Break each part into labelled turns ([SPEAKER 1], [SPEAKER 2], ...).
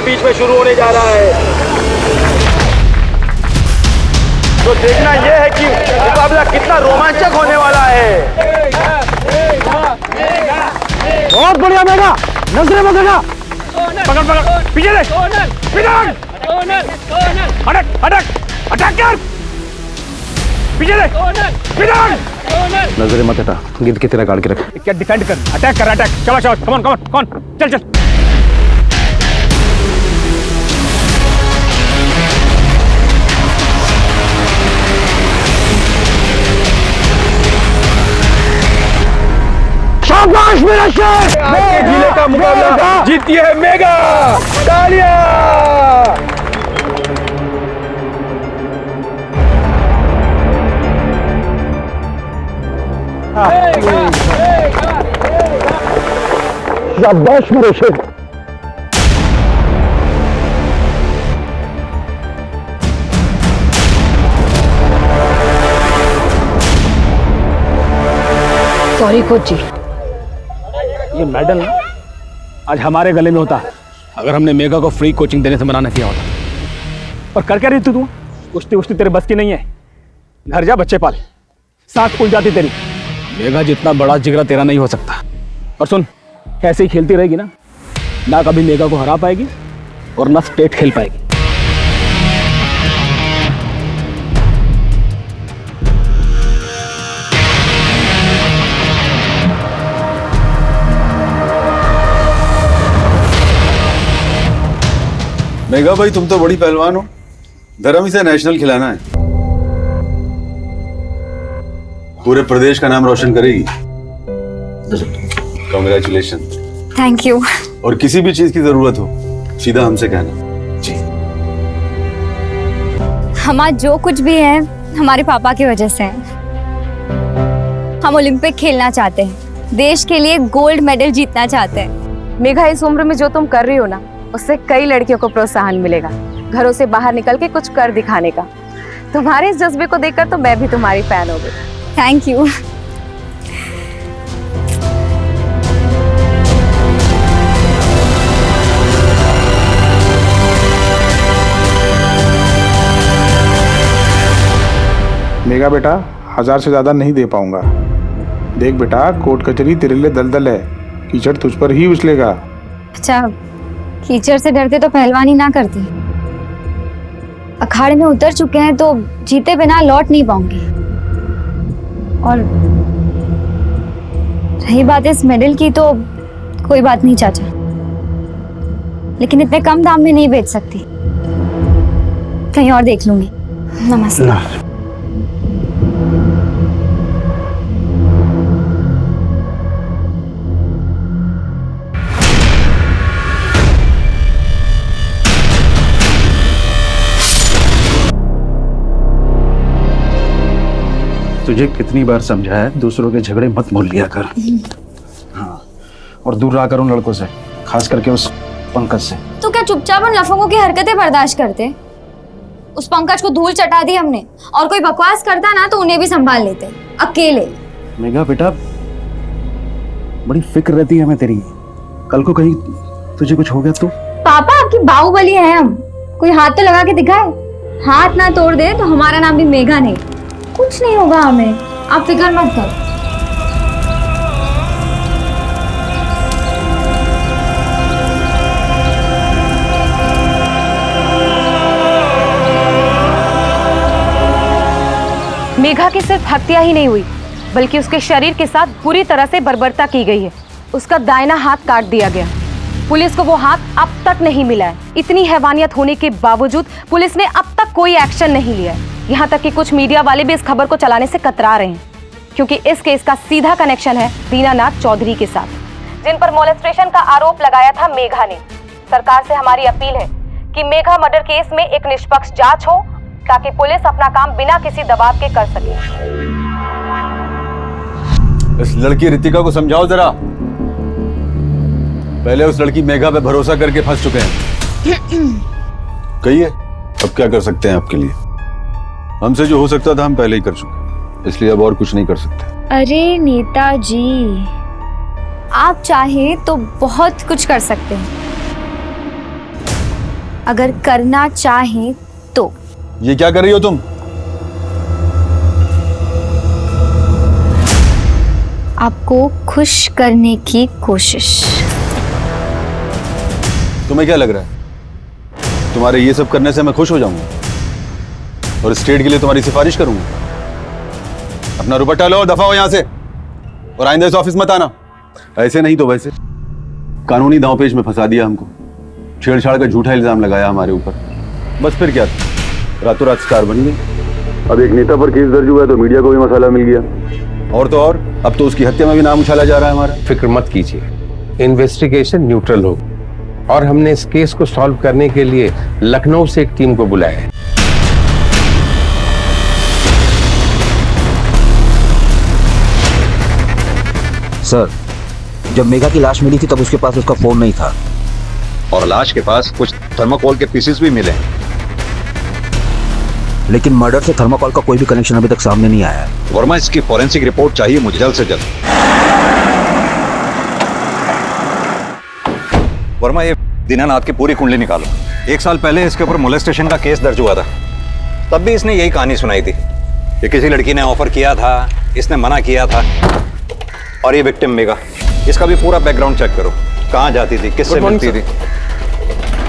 [SPEAKER 1] बीच में शुरू होने जा रहा है। तो देखना यह है कि मुकाबला कितना रोमांचक होने वाला है।
[SPEAKER 2] बहुत बढ़िया मेगा, नजरे पकड़ना, पकड़ पकड़, पीछे देख, अटक अटक अटैक कर, पीछे देख, नजरे मत हटा, गिद्ध की तरह गाड़ के रख। क्या डिफेंड कर, अटैक कर, अटैक, शाबाश शाबाश, come on come on come on, चल चल। शाबाश मेरा शेर,
[SPEAKER 1] आज के जिले का मुकाबला जीती है मेगा। तालियां।
[SPEAKER 2] शाबाश मेरा शेर।
[SPEAKER 3] सॉरी कोच जी।
[SPEAKER 2] ये मेडल ना आज हमारे गले में होता अगर हमने मेगा को फ्री कोचिंग देने से मना न किया होता। और कर क्या रही तू? कुश्ती उश्ती तेरे बस की नहीं है। घर जा, बच्चे पाल, सांस फूल जाती तेरी। मेगा जितना बड़ा जिगरा तेरा नहीं हो सकता। और सुन, ऐसे ही खेलती रहेगी ना कभी मेगा को हरा पाएगी और ना स्टेट खेल पाएगी।
[SPEAKER 4] मेगा भाई, तुम तो बड़ी पहलवान हो, धर्म इसे नेशनल खिलाना है, पूरे प्रदेश का नाम रोशन करेगी। कांग्रेचुलेशन।
[SPEAKER 3] Thank you.
[SPEAKER 4] और किसी भी चीज की जरूरत हो सीधा हमसे कहना। जी।
[SPEAKER 3] हमारा जो कुछ भी है हमारे पापा की वजह से है। हम ओलंपिक खेलना चाहते हैं, देश के लिए गोल्ड मेडल जीतना चाहते हैं।
[SPEAKER 5] मेघा, इस उम्र में जो तुम कर रही हो ना, उससे कई लड़कियों को प्रोत्साहन मिलेगा घरों से बाहर निकल के कुछ कर दिखाने का। तुम्हारे इस जज्बे को देखकर तो मैं भी तुम्हारी फैन हो गई।
[SPEAKER 3] Thank you.
[SPEAKER 6] मेगा बेटा, 1000 से ज्यादा नहीं दे पाऊंगा। देख बेटा, कोर्ट कचहरी तेरे लिए दलदल है, कीचड़ तुझ पर ही उछलेगा।
[SPEAKER 3] अच्छा, कीचड़ से डरते तो पहलवानी ना करती। अखाड़े में उतर चुके हैं तो जीते बिना लौट नहीं पाऊंगी। और रही बात इस मेडल की, तो कोई बात नहीं चाचा, लेकिन इतने कम दाम में नहीं बेच सकती, कहीं और देख लूंगी। नमस्ते।
[SPEAKER 6] तुझे कितनी बार समझाया है, दूसरों के झगड़े मत मोल लिया कर। हाँ, और दूर रहा कर उन लड़कों से, खास करके उस पंकज से।
[SPEAKER 3] तो क्या चुपचाप उन लफंगों की हरकतें बर्दाश्त करते? उस पंकज को धूल चटा दी हमने, और कोई बकवास करता ना तो उन्हें भी संभाल लेते अकेले।
[SPEAKER 6] मेगा बेटा, बड़ी फिक्र रहती है हमें तेरी, कल को कहीं तुझे कुछ हो गया तो?
[SPEAKER 3] पापा आपकी बाहुबली है हम, कोई हाथ तो लगा के दिखाए। हाथ ना तोड़ दे तो हमारा नाम भी मेघा नहीं। कुछ नहीं होगा हमें, आप फिक्र मत करो।
[SPEAKER 5] मेघा की सिर्फ हत्या ही नहीं हुई, बल्कि उसके शरीर के साथ बुरी तरह से बर्बरता की गई है। उसका दाहिना हाथ काट दिया गया। पुलिस को वो हाथ अब तक नहीं मिला है। इतनी हैवानियत होने के बावजूद पुलिस ने अब तक कोई एक्शन नहीं लिया है। यहाँ तक कि कुछ मीडिया वाले भी इस खबर को चलाने से कतरा रहे हैं, क्योंकि इस केस का सीधा कनेक्शन है दीनानाथ चौधरी के साथ, जिन पर मोलेस्टेशन का आरोप लगाया था मेघा ने। सरकार से हमारी अपील है कि मेघा मर्डर केस में एक निष्पक्ष जांच हो, ताकि पुलिस अपना काम बिना किसी दबाव के कर सके।
[SPEAKER 4] इस लड़की रितिका को समझाओ जरा, पहले उस लड़की मेघा पे भरोसा करके फंस चुके हैं। कहिए, अब क्या कर सकते हैं आपके लिए? हमसे जो हो सकता था हम पहले ही कर चुके, इसलिए अब और कुछ नहीं कर सकते।
[SPEAKER 3] अरे नेताजी, आप चाहे तो बहुत कुछ कर सकते हैं, अगर करना चाहें तो।
[SPEAKER 4] ये क्या कर रही हो तुम?
[SPEAKER 3] आपको खुश करने की कोशिश।
[SPEAKER 4] तुम्हें क्या लग रहा है तुम्हारे ये सब करने से मैं खुश हो जाऊंगा और स्टेट के लिए तुम्हारी सिफारिश करूंगा? अपना रुपट्टा लो और दफा हो यहां से, और आइंदा इस ऑफिस मत आना। ऐसे नहीं तो वैसे कानूनी दांवपेच में फंसा दिया हमको, छेड़छाड़ का झूठा इल्जाम लगाया हमारे ऊपर। बस फिर क्या था, रातों रात स्टार बन गए। अब एक नेता पर केस दर्ज हुआ तो मीडिया को भी मसाला मिल गया, और तो और अब तो उसकी हत्या में भी नाम उछाला जा रहा है हमारा।
[SPEAKER 7] फिक्र मत कीजिए, इन्वेस्टिगेशन न्यूट्रल होगी और हमने इस केस को सॉल्व करने के लिए लखनऊ से एक टीम को बुलाया है।
[SPEAKER 8] सर, जब मेघा की लाश मिली थी तब उसके पास उसका फोन नहीं था,
[SPEAKER 9] और लाश के पास कुछ थर्माकोल के पीसेस भी मिले हैं।
[SPEAKER 8] लेकिन मर्डर से थर्माकोल का कोई भी कनेक्शन अभी तक सामने नहीं आया है।
[SPEAKER 9] वर्मा, इसकी फॉरेंसिक रिपोर्ट चाहिए मुझे जल्द से जल्द। वर्मा, ये दीनानाथ की पूरी कुंडली निकालो। 1 साल पहले इसके ऊपर मोलेस्टेशन का केस दर्ज हुआ था, तब भी इसने यही कहानी सुनाई थी कि किसी लड़की ने ऑफर किया था, इसने मना किया था। और ये विक्टिम मेघा, इसका भी पूरा बैकग्राउंड चेक करो, कहाँ जाती थी, किससे मिलती थी,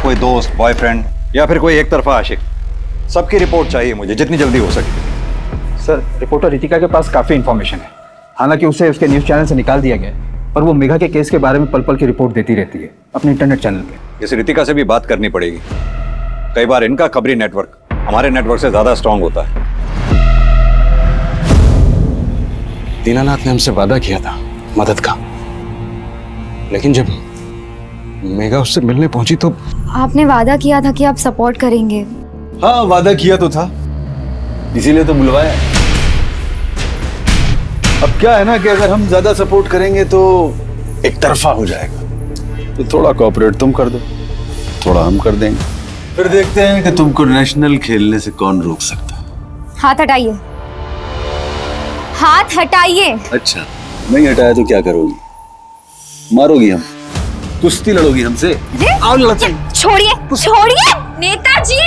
[SPEAKER 9] कोई दोस्त, बॉयफ्रेंड या फिर कोई एक तरफा आशिक, सबकी रिपोर्ट चाहिए मुझे जितनी जल्दी हो सके।
[SPEAKER 6] सर, रिपोर्टर रितिका के पास काफी इंफॉर्मेशन है। हालांकि उसे उसके न्यूज चैनल से निकाल दिया गया है, पर वो मेघा के केस के बारे में पल पल की रिपोर्ट देती रहती है अपने इंटरनेट चैनल पे।
[SPEAKER 9] इस रितिका से भी बात करनी पड़ेगी। कई बार इनका खबरी नेटवर्क हमारे नेटवर्क से ज्यादा स्ट्रांग होता है।
[SPEAKER 6] दीनानाथ ने हमसे वादा किया था मदद का, लेकिन जब मेघा उससे मिलने पहुंची तो
[SPEAKER 3] आपने वादा किया था कि आप सपोर्ट करेंगे।
[SPEAKER 4] हाँ, वादा किया तो था, इसीलिए तो बुलवाया। अब क्या है ना कि अगर हम ज्यादा सपोर्ट करेंगे तो एक तरफा हो जाएगा, तो थोड़ा कोऑपरेट तुम कर दो, थोड़ा हम कर देंगे, फिर देखते हैं कि तुमको नेशनल खेलने से कौन रोक सकता है।
[SPEAKER 3] हाथ हटाइए, हाथ हटाइए।
[SPEAKER 4] अच्छा, नहीं हटाया तो क्या करोगी? मारोगी हम, कुश्ती लड़ोगी हमसे? आओ लड़ते हैं।
[SPEAKER 3] छोड़िए, छोड़िए नेताजी।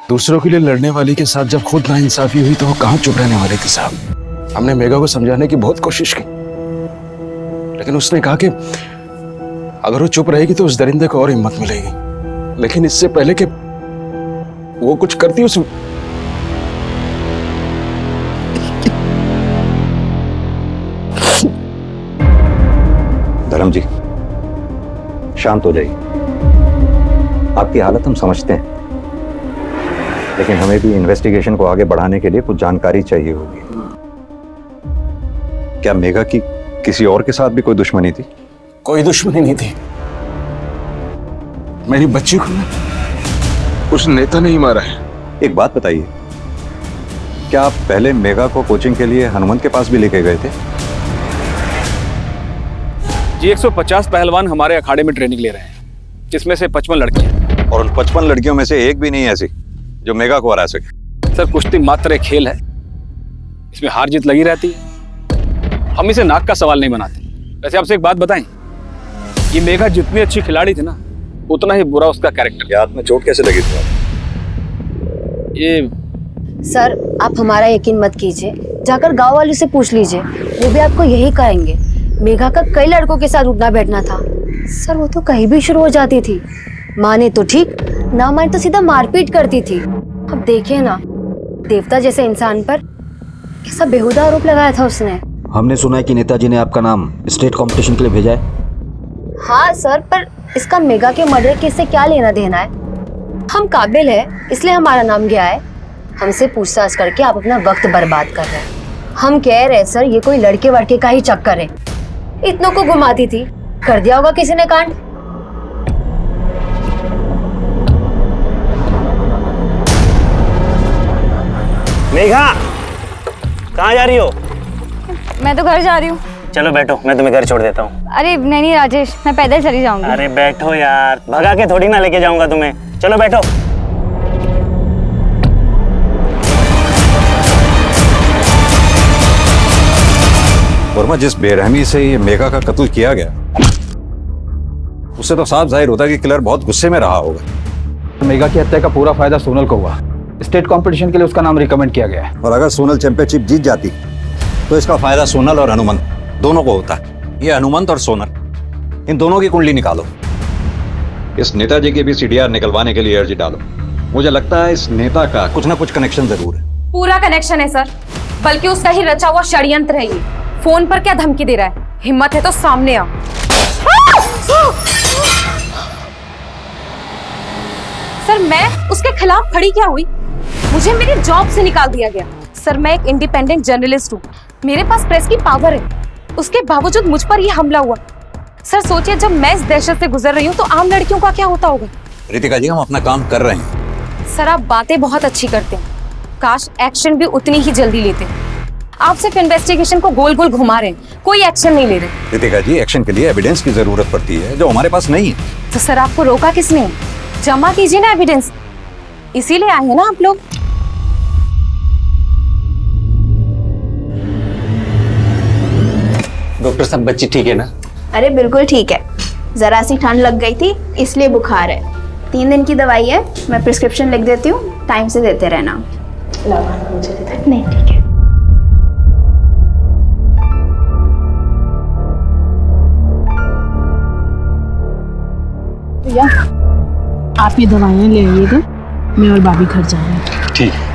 [SPEAKER 6] दूसरों के लिए लड़ने वाले के साथ जब खुद नाइंसाफी हुई तो वो कहाँ चुप रहने वाले थे साहब। हमने मेघा को समझाने की बहुत कोशिश की, लेकिन उसने कहा कि अगर वो चुप रहेगी तो उस दरिंदे को और हिम्मत मिलेगी। लेकिन इससे पहले कि वो कुछ करती उस
[SPEAKER 9] धर्म जी, शांत हो जाइए। आपकी हालत हम समझते हैं, लेकिन हमें भी इन्वेस्टिगेशन को आगे बढ़ाने के लिए कुछ जानकारी चाहिए होगी। क्या मेघा की किसी और के साथ भी कोई दुश्मनी थी?
[SPEAKER 6] कोई दुश्मनी नहीं थी। मेरी बच्ची को उस नेता ने ही मारा है।
[SPEAKER 9] एक बात बताइए, क्या आप पहले मेघा को कोचिंग के लिए हनुमंत के पास भी लेके गए थे?
[SPEAKER 2] जी 150 पहलवान हमारे अखाड़े में ट्रेनिंग ले रहे हैं, जिसमें से 55 लड़कियां।
[SPEAKER 9] और उन 55 लड़कियों में से एक भी नहीं ऐसी जो मेघा को हरा सके।
[SPEAKER 2] सर, कुश्ती मात्र एक खेल है, इसमें हार जीत लगी रहती है। हम इसे नाक का सवाल नहीं बनाते। वैसे आपसे एक बात बताएं, ये मेघा जितनी अच्छी खिलाड़ी थी ना, उतना ही बुरा उसका कैरेक्टर।
[SPEAKER 9] हाथ में चोट कैसे लगी थी?
[SPEAKER 2] ये
[SPEAKER 10] सर, आप हमारा यकीन मत कीजिए, जाकर गांव वालों से पूछ लीजिए, वो भी आपको यही कहेंगे। मेघा का कई लड़कों के साथ उठना बैठना था। सर, वो तो कहीं भी शुरू हो जाती थी, माने तो ठीक, ना माने तो सीधा मारपीट करती थी। अब देखिए ना, देवता जैसे इंसान पर कैसा बेहुदा आरोप लगाया था उसने।
[SPEAKER 8] हमने सुना है कि नेताजी ने आपका नाम स्टेट कंपटीशन के लिए भेजा है।
[SPEAKER 10] हाँ सर, पर इसका मेघा के मर्डर केस से क्या लेना देना है? हम काबिल है इसलिए हमारा नाम गया है। हमसे पूछताछ करके आप अपना वक्त बर्बाद कर रहे हैं। हम कह रहे हैं सर, ये कोई लड़के वड़के का ही चक्कर है। इतनों को घुमाती थी, कर दिया होगा किसी ने कांड।
[SPEAKER 1] मेघा, कहाँ जा रही हो?
[SPEAKER 3] मैं तो घर जा रही हूँ।
[SPEAKER 1] चलो बैठो, मैं तुम्हें घर छोड़ देता हूँ।
[SPEAKER 3] अरे नहीं राजेश, मैं पैदल चली जाऊंगी।
[SPEAKER 1] अरे बैठो यार, भगा के थोड़ी ना लेके जाऊंगा तुम्हें। चलो बैठो।
[SPEAKER 9] वर्मा, जिस बेरहमी से ये मेघा का कत्ल किया गया, उससे तो साफ जाहिर होता है कि किलर बहुत गुस्से में रहा होगा।
[SPEAKER 8] मेगा की हत्या का पूरा फायदा सोनल को हुआ। स्टेट कंपटीशन के लिए उसका नाम रिकमेंड किया गया है।
[SPEAKER 9] और अगर सोनल चैंपियनशिप जीत जाती तो इसका फायदा सोनल और हनुमंत दोनों को होता है। ये हनुमंत और सोनल, इन दोनों की कुंडली निकालो। इस नेताजी की भी सीडीआर निकलवाने के लिए अर्जी डालो। मुझे लगता है इस नेता का कुछ ना कुछ कनेक्शन जरूर है।
[SPEAKER 5] पूरा कनेक्शन है सर, बल्कि उसका ही रचा हुआ षड्यंत्र है ये। फोन पर क्या धमकी दे रहा है? हिम्मत है तो सामने आ। सर मैं उसके खिलाफ खड़ी क्या हुई? मुझे मेरी जॉब से निकाल दिया गया। सर मैं एक इंडिपेंडेंट जर्नलिस्ट हूँ, मेरे पास प्रेस की पावर है, उसके बावजूद मुझ पर यह हमला हुआ। सर सोचिए, जब मैं इस दहशत से गुजर रही हूँ तो आम लड़कियों का क्या होता होगा?
[SPEAKER 9] रितिका जी, हम अपना काम कर रहे हैं।
[SPEAKER 5] सर आप बातें बहुत अच्छी करते हैं, काश एक्शन भी उतनी ही जल्दी लेते। आप सिर्फ इन्वेस्टिगेशन को गोल गोल घुमा रहे हैं, कोई एक्शन नहीं ले रहे।
[SPEAKER 9] रितिका जी, एक्शन के लिए एविडेंस की जरूरत पड़ती है जो हमारे पास नहीं है।
[SPEAKER 5] तो सर आपको रोका किसने? जमा कीजिए ना एविडेंस, इसीलिए आए हैं ना आप लोग।
[SPEAKER 11] डॉक्टर साहब, बच्ची ठीक है ना?
[SPEAKER 12] अरे बिल्कुल ठीक है, जरा सी ठंड लग गई थी इसलिए बुखार है। 3 दिन की दवाई है, मैं प्रिस्क्रिप्शन लिख देती हूँ, टाइम से देते रहना। नहीं ठीक है।
[SPEAKER 13] भैया आप ये दवाइयाँ ले आइएगा, मैं और भाभी घर जाएंगे।
[SPEAKER 11] ठीक है।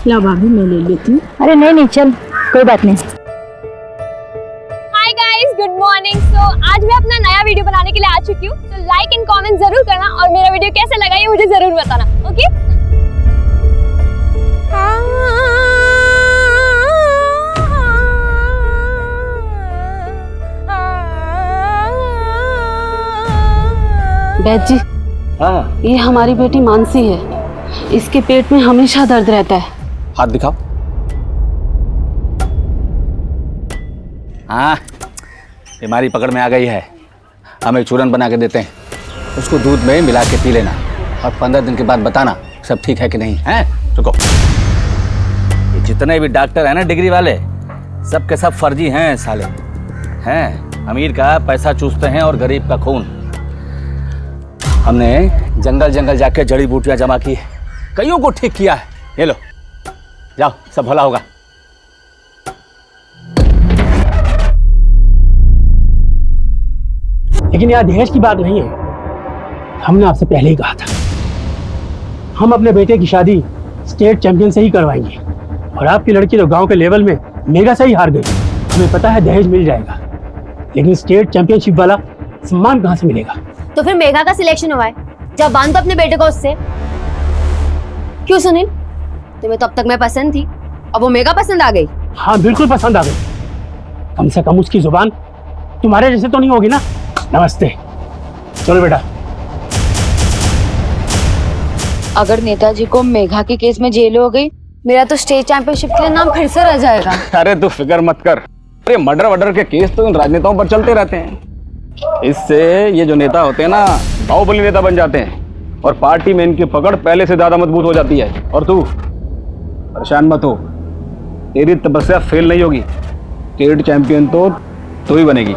[SPEAKER 13] ला भाभी मैं ले लेती हूँ।
[SPEAKER 3] अरे नहीं चल, कोई बात नहीं।
[SPEAKER 14] Hi guys, good morning. So आज मैं अपना नया वीडियो बनाने के लिए आ चुकी हूँ। तो लाइक एंड कमेंट जरूर करना और मेरा वीडियो कैसे लगा ये मुझे जरूर बताना, ओके?
[SPEAKER 13] बैद जी, ये हमारी बेटी मानसी है, इसके पेट में हमेशा दर्द रहता है।
[SPEAKER 8] हाथ दिखाओ। हाँ, बीमारी पकड़ में आ गई है। हम एक चूरन बना के देते हैं, उसको दूध में मिला के पी लेना और 15 दिन के बाद बताना सब ठीक है कि नहीं है। रुको, ये जितने भी डॉक्टर हैं ना डिग्री वाले, सब के सब फर्जी हैं साले हैं। अमीर का पैसा चूसते हैं और गरीब का खून। हमने जंगल जंगल जाके जड़ी बूटियां जमा की, कईयों को ठीक किया है। ये लो, जाओ, सब भला होगा।
[SPEAKER 2] लेकिन यहाँ दहेज की बात नहीं है। हमने आपसे पहले ही कहा था, हम अपने बेटे की शादी स्टेट चैंपियन से ही करवाएंगे। और आपकी लड़की तो गांव के लेवल में मेगा से ही हार गई। हमें पता है दहेज मिल जाएगा, लेकिन स्टेट चैंपियनशिप वाला सम्मान कहाँ से मिलेगा?
[SPEAKER 10] तो फिर मेघा का सिलेक्शन हुआ है, जब बांध दो अपने बेटे को उससे। क्यों सुनील, तुम्हें तो अब तक मैं पसंद थी, अब वो मेघा पसंद आ गई?
[SPEAKER 2] हाँ बिल्कुल पसंद आ गई। कम से कम उसकी जुबान तुम्हारे जैसे तो नहीं होगी ना। नमस्ते, चलो बेटा।
[SPEAKER 10] अगर नेताजी को मेघा के केस में जेल हो गई, मेरा तो स्टेट चैंपियनशिप के लिए नाम फिर से रह जाएगा।
[SPEAKER 2] अरे तू फिक्र मत कर, अरे मर्डर के केस तो इन राजनेताओं पर चलते रहते हैं। इससे ये जो नेता होते हैं ना, बाहुबली नेता बन जाते हैं और पार्टी में इनकी पकड़ पहले से ज्यादा मजबूत हो जाती है। और तू परेशान मत हो, तेरी तपस्या फेल नहीं होगी। स्टेट चैंपियन तो तू ही बनेगी।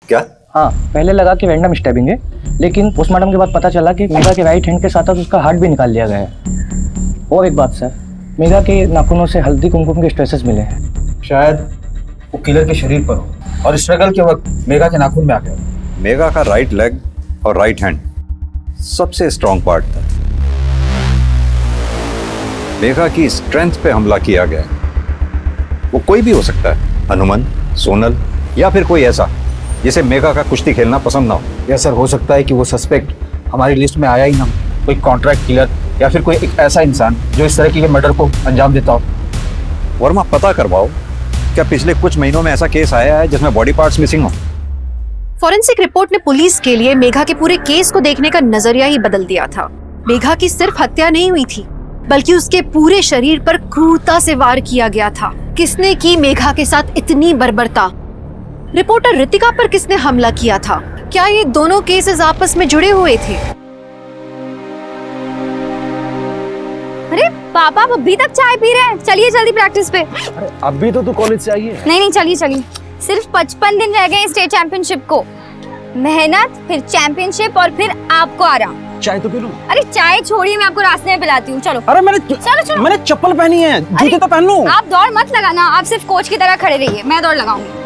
[SPEAKER 9] क्या?
[SPEAKER 11] हाँ, पहले लगा कि रैंडम स्टैबिंग है, लेकिन पोस्टमार्टम के बाद पता चला कि मेघा के राइट हैंड के साथ उसका हार्ट भी निकाल लिया गया है। और एक बात सर, मेघा के नाखूनों से हल्दी कुमकुम के स्ट्रेसेस मिले हैं।
[SPEAKER 8] शायद वो किलर के शरीर पर हो और स्ट्रगल के वक्त मेघा के नाखून में आ गया।
[SPEAKER 9] मेघा का राइट लेग और राइट हैंड सबसे स्ट्रॉन्ग पार्ट था। मेघा की स्ट्रेंथ पे हमला किया गया। वो कोई भी हो सकता है, हनुमान, सोनल या फिर कोई ऐसा जिसे मेघा का कुश्ती खेलना पसंद ना हो।
[SPEAKER 8] या सर, हो सकता है कि वो सस्पेक्ट हमारी लिस्ट में आया ही ना, कोई कॉन्ट्रैक्ट किलर या फिर कोई एक ऐसा इंसान जो इस तरह के मर्डर को अंजाम देता हो।
[SPEAKER 9] वर्मा, पता करवाओ, क्या पिछले कुछ महीनों में ऐसा केस आया है जिसमें बॉडी पार्ट्स मिसिंग हो?
[SPEAKER 15] फॉरेंसिक रिपोर्ट ने पुलिस के लिए मेघा के पूरे केस को देखने का नजरिया ही बदल दिया था। मेघा की सिर्फ हत्या नहीं हुई थी, बल्कि उसके पूरे शरीर पर क्रूरता से वार किया गया था। किसने की मेघा के साथ इतनी बर्बरता? रिपोर्टर रितिका पर किसने हमला किया था? क्या ये दोनों केसेस आपस में जुड़े हुए थे? अरे
[SPEAKER 3] पापा आप अभी तक चाय पी रहे हैं? चलिए जल्दी प्रैक्टिस पे।
[SPEAKER 6] अरे अभी तो तू कॉलेज से आई है।
[SPEAKER 3] नहीं चलिए चलिए, सिर्फ 55 दिन रह गए स्टेट चैंपियनशिप को। मेहनत, फिर चैंपियनशिप और फिर आपको आराम।
[SPEAKER 6] चाय तो पी लूं।
[SPEAKER 3] अरे चाय छोड़िए, मैं आपको रास्ते में पिलाती हूँ। चलो।
[SPEAKER 6] अरे
[SPEAKER 3] चलो।
[SPEAKER 6] मैंने चप्पल पहनी है, जूते तो पहन लूं।
[SPEAKER 3] आप दौड़ मत लगाना, आप सिर्फ कोच की तरह खड़े रहिए, मैं दौड़ लगाऊंगी।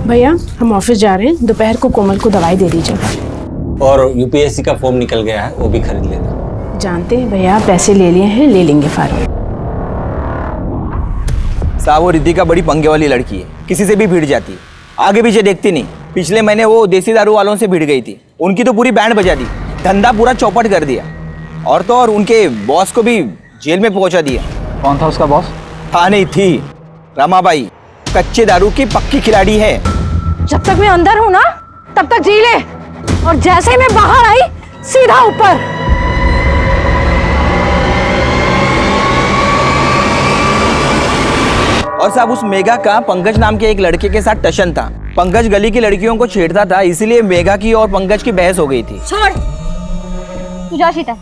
[SPEAKER 16] भैया हम ऑफिस जा रहे हैं, दोपहर को कोमल को दवाई दे दीजिएगा।
[SPEAKER 17] और यूपीएससी का फॉर्म निकल गया है, वो भी खरीद लेना।
[SPEAKER 16] जानते हैं भैया, पैसे ले लिए हैं, ले लेंगे फार्म।
[SPEAKER 18] साहब वो रितिका बड़ी पंगे वाली लड़की है, किसी से भी भिड़ जाती है, आगे पीछे देखती नहीं। पिछले महीने वो देसी दारू वालों से भिड़ गई थी, उनकी तो पूरी बैंड बजा दी, धंधा पूरा चौपट कर दिया। और तो और उनके बॉस को भी जेल में पहुंचा दिया।
[SPEAKER 8] कौन था उसका बॉस?
[SPEAKER 18] था नहीं थी, रमाबाई कच्चे दारू की पक्की खिलाड़ी है।
[SPEAKER 16] जब तक मैं अंदर हूँ ना तब तक जी ले, और जैसे ही मैं बाहर आई सीधा ऊपर।
[SPEAKER 18] और साहब उस मेघा का पंकज नाम के एक लड़के के साथ टशन था। पंकज गली की लड़कियों को छेड़ता था, इसीलिए मेघा की और पंकज की बहस हो गई थी।
[SPEAKER 3] छोड़ तू जा शीतल।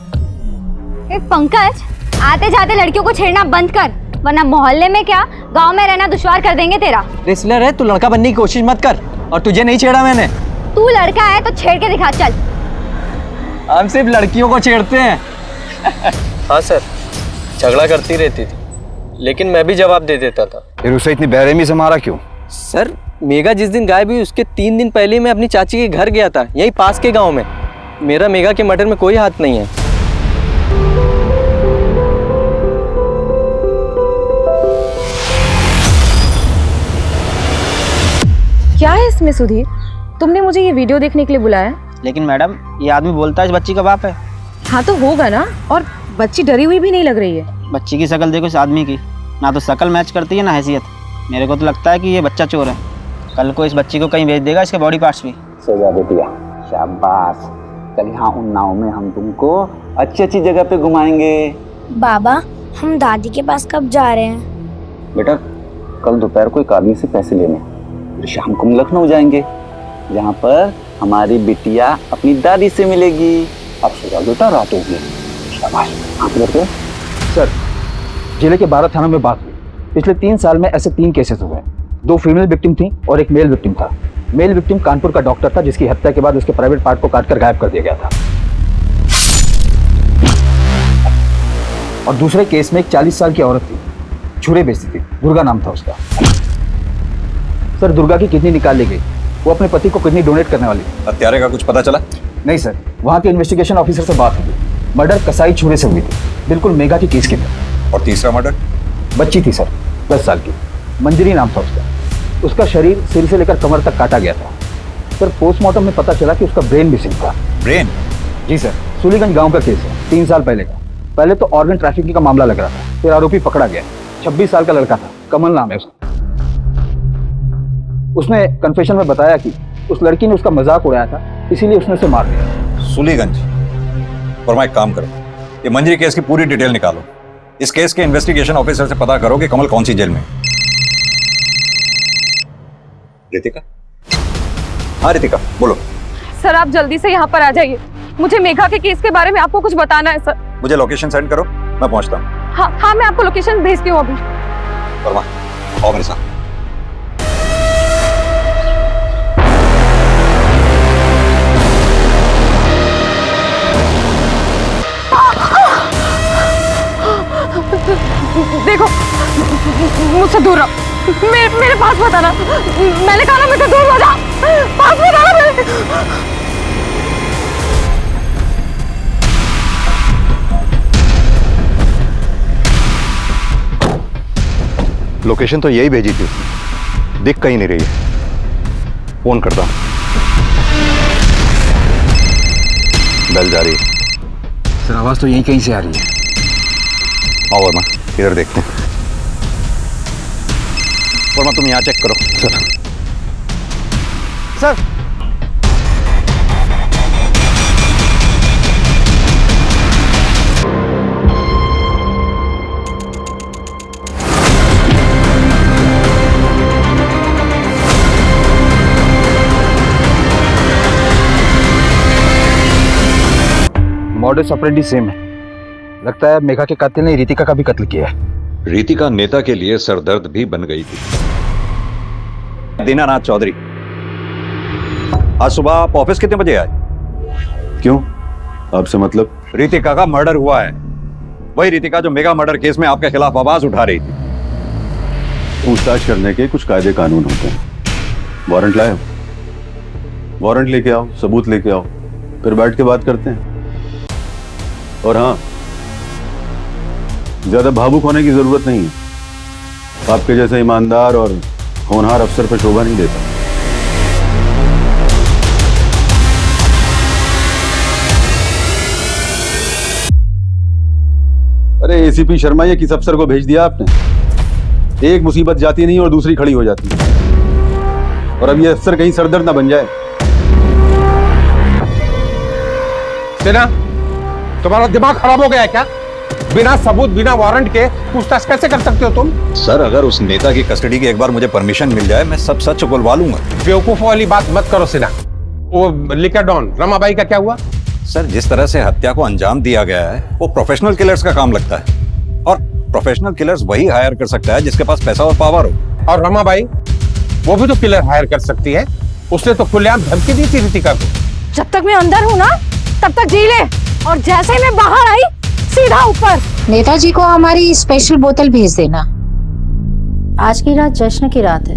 [SPEAKER 3] पंकज, आते जाते लड़कियों को छेड़ना बंद कर, वरना मोहल्ले में क्या गांव में रहना दुश्वार कर देंगे तेरा।
[SPEAKER 18] रेसलर है तू, लड़का बनने की कोशिश मत कर। और तुझे नहीं छेड़ा मैंने।
[SPEAKER 3] तू लड़का है तो छेड़ के दिखा, चल।
[SPEAKER 18] हम सिर्फ लड़कियों को छेड़ते हैं।
[SPEAKER 11] हाँ सर, झगड़ा करती रहती थी, लेकिन मैं भी जवाब दे देता था।
[SPEAKER 4] फिर उसे इतनी बेरहमी से मारा क्यों?
[SPEAKER 11] सर मेघा जिस दिन गायब हुई उसके 3 दिन पहले मैं अपनी चाची के घर गया था, यहीं पास के गांव में। मेरा मेघा के मर्डर में कोई हाथ नहीं है।
[SPEAKER 5] क्या है इसमें सुधीर? तुमने मुझे ये वीडियो देखने के लिए बुलाया?
[SPEAKER 18] लेकिन मैडम ये आदमी बोलता है इस बच्ची का बाप है।
[SPEAKER 5] हाँ तो होगा ना, और बच्ची डरी हुई भी नहीं लग रही है।
[SPEAKER 18] बच्ची की शक्ल देखो इस आदमी की, ना तो शक्ल मैच करती है ना हैसियत। मेरे को तो लगता है कि ये बच्चा चोर है। कल को इस बच्ची को कहीं भेज देगा, इसके बॉडी पार्ट्स भी।
[SPEAKER 8] सजा बेटिया, शाबाश। कल यहाँ उन्नाव में हम तुमको अच्छी अच्छी जगह पे घुमाएंगे।
[SPEAKER 3] बाबा हम दादी के पास कब जा रहे हैं?
[SPEAKER 8] बेटा कल दोपहर को एक आदमी से पैसे लेने, फिर शाम को हम लखनऊ जाएंगे, जहाँ पर हमारी बिटिया अपनी दादी से मिलेगी। अब सो बेटा, रात होगी। शाबाश।
[SPEAKER 6] सर जिले के 12 थानों में बात हुई। पिछले 3 साल में ऐसे 3 केसेस हुए हैं। 2 फीमेल विक्टिम थी और एक मेल विक्टिम था। मेल विक्टिम कानपुर का डॉक्टर था, जिसकी हत्या के बाद उसके प्राइवेट पार्ट को काटकर गायब कर दिया गया था। और दूसरे केस में एक 40 साल की औरत थी, छुरे बेचती थी, दुर्गा नाम था उसका। सर दुर्गा की किडनी निकाल ली गई, वो अपने पति को किडनी डोनेट करने वाली थी।
[SPEAKER 4] हत्यारे का कुछ पता चला?
[SPEAKER 6] नहीं सर, वहाँ के इन्वेस्टिगेशन ऑफिसर से बात हुई। मर्डर कसाई छुरे से हुई थी, बिल्कुल मेघा की केस की तरह।
[SPEAKER 4] और तीसरा मर्डर?
[SPEAKER 6] बच्ची थी सर, 10 साल की, मंजरी नाम था उसका। उसका शरीर सिर से लेकर कमर तक काटा गया था। सर पोस्टमार्टम में पता चला कि उसका ब्रेन मिसिंग था।
[SPEAKER 4] ब्रेन?
[SPEAKER 6] जी सर, सुलीगंज गांव का केस है, 3 साल पहले का। पहले तो ऑर्गन ट्रैफिकिंग का मामला लग रहा था, फिर आरोपी पकड़ा गया। 26 साल का लड़का था, कमल नाम है उसका। उसने कन्फेशन में बताया कि उस लड़की ने उसका मजाक उड़ाया था, इसीलिए उसने उसे मार दिया।
[SPEAKER 4] सुलीगंज? फरमा एक काम करो, ये मंजरी केस की पूरी डिटेल निकालो। इस केस के इन्वेस्टिगेशन ऑफिसर से पता करो कि कमल कौन सी जेल में है। रितिका? हाँ रितिका बोलो।
[SPEAKER 5] सर आप जल्दी से यहाँ पर आ जाइए, मुझे मेघा के केस के बारे में आपको कुछ बताना है सर।
[SPEAKER 4] मुझे लोकेशन सेंड करो, मैं पहुंचता हूँ।
[SPEAKER 5] हाँ मैं आपको लोकेशन भेजती हूँ अभी।
[SPEAKER 4] फरमा आओ मेरे साथ।
[SPEAKER 5] देखो मुझसे दूर रहो, मेरे पास मत आना। मैंने कहा ना मुझसे दूर हो जा, पास मत आना मेरे।
[SPEAKER 4] लोकेशन तो यही भेजी थी उसने, दिख कहीं नहीं रही है। फोन करता हूं। बेल जा रही है।
[SPEAKER 6] सर आवाज तो यहीं कहीं से आ रही है।
[SPEAKER 4] आओ वर्मा।
[SPEAKER 9] इधर देखते हैं। वर्मा तुम यहाँ चेक करो।
[SPEAKER 1] सर
[SPEAKER 6] मॉडस ऑपरेंडी सेम है। लगता है मेघा के कातिल ने रितिका का भी कत्ल किया है।
[SPEAKER 9] रितिका नेता के लिए सरदर्द भी बन गई थी। दीनानाथ चौधरी, आज सुबह आप ऑफिस कितने बजे आए?
[SPEAKER 4] क्यों, आपसे मतलब?
[SPEAKER 9] रितिका का मर्डर हुआ है। वही रितिका जो मेगा मर्डर केस में आपके खिलाफ आवाज उठा रही थी।
[SPEAKER 4] पूछताछ करने के कुछ कायदे कानून होते हैं। वारंट लाए हो? वारंट लेके आओ, सबूत लेके आओ, फिर बैठ के बात करते हैं। और हाँ, ज्यादा भावुक होने की जरूरत नहीं है। आपके जैसे ईमानदार और होनहार अफसर पर शोभा नहीं देता। अरे एसीपी शर्मा, ये किस अफसर को भेज दिया आपने? एक मुसीबत जाती नहीं और दूसरी खड़ी हो जाती है। और अब ये अफसर कहीं सरदर्द ना बन जाए।
[SPEAKER 7] सिन्हा, तुम्हारा दिमाग खराब हो गया है क्या? बिना सबूत, बिना वारंट के पूछताछ कैसे कर सकते हो तुम?
[SPEAKER 9] सर, अगर उस नेता की कस्टडी की एक बार मुझे परमिशन मिल जाए, मैं सब सच बोलवा लूंगा।
[SPEAKER 7] बेवकूफ वाली बात मत करो सिन्हा। वो लिकर डॉन रमाबाई का क्या हुआ?
[SPEAKER 9] सर, जिस तरह से हत्या को अंजाम दिया गया है वो प्रोफेशनल किलर्स का काम लगता है। और प्रोफेशनल किलर्स वही हायर कर सकता है जिसके पास पैसा और पावर हो।
[SPEAKER 7] और रमाबाई, वो भी तो किलर हायर कर सकती है। उसने तो खुलेआम धमकी दी थी रितिका को।
[SPEAKER 16] जब तक मैं अंदर हूँ ना तब तक जी ले, और जैसे ही मैं बाहर आई सीधा ऊपर।
[SPEAKER 19] नेताजी को हमारी स्पेशल बोतल भेज देना।
[SPEAKER 20] आज की रात जश्न की रात है।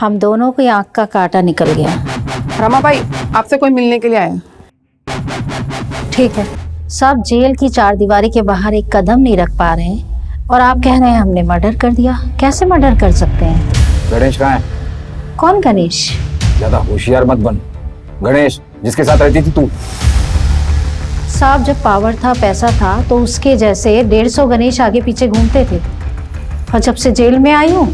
[SPEAKER 20] हम दोनों की आंख का कांटा निकल गया।
[SPEAKER 21] रमाबाई, आपसे कोई मिलने के लिए आया।
[SPEAKER 20] ठीक है, सब जेल की चारदीवारी के बाहर एक कदम नहीं रख पा रहे हैं और आप कह रहे हैं हमने मर्डर कर दिया। कैसे मर्डर कर सकते हैं?
[SPEAKER 6] गणेश कहाँ है?
[SPEAKER 20] कौन गणेश?
[SPEAKER 6] ज्यादा होशियार मत बन। गणेश जिसके साथ रहती थी तू।
[SPEAKER 20] साहब, जब पावर था, पैसा था, तो उसके जैसे 150 गणेश आगे पीछे घूमते थे। और जब से जेल में आई हूँ,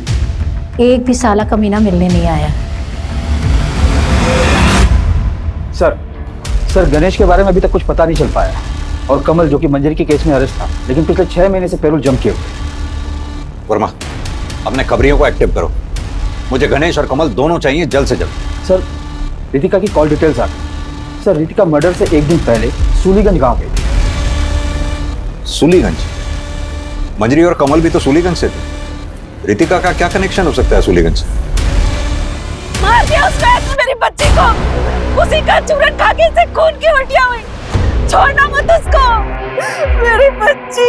[SPEAKER 20] एक भी साला कमीना मिलने नहीं आया।
[SPEAKER 6] सर गणेश के बारे में अभी तक कुछ पता नहीं चल पाया। और कमल, जो कि मंजरी के केस में अरेस्ट था, लेकिन पिछले 6 महीने से पैरोल जम किए हुए।
[SPEAKER 9] वर्मा, अपने खबरियों को एक्टिव करो। मुझे गणेश और कमल दोनों चाहिए, जल्द से जल्द।
[SPEAKER 6] सर, रितिका की कॉल डिटेल्स आ गई। सर, रितिका मर्डर से एक दिन पहले सूलीगंज गांव गई थी।
[SPEAKER 9] सूलीगंज? मंजरी और कमल भी तो सूलीगंज से थे। रितिका का क्या कनेक्शन हो सकता है सूलीगंज से?
[SPEAKER 16] मार दिया उसको, मेरी बच्ची को। उसी का चूरन खा के इसे खून की उल्टियां हुई। छोड़ना मत उसको, मेरी बच्ची।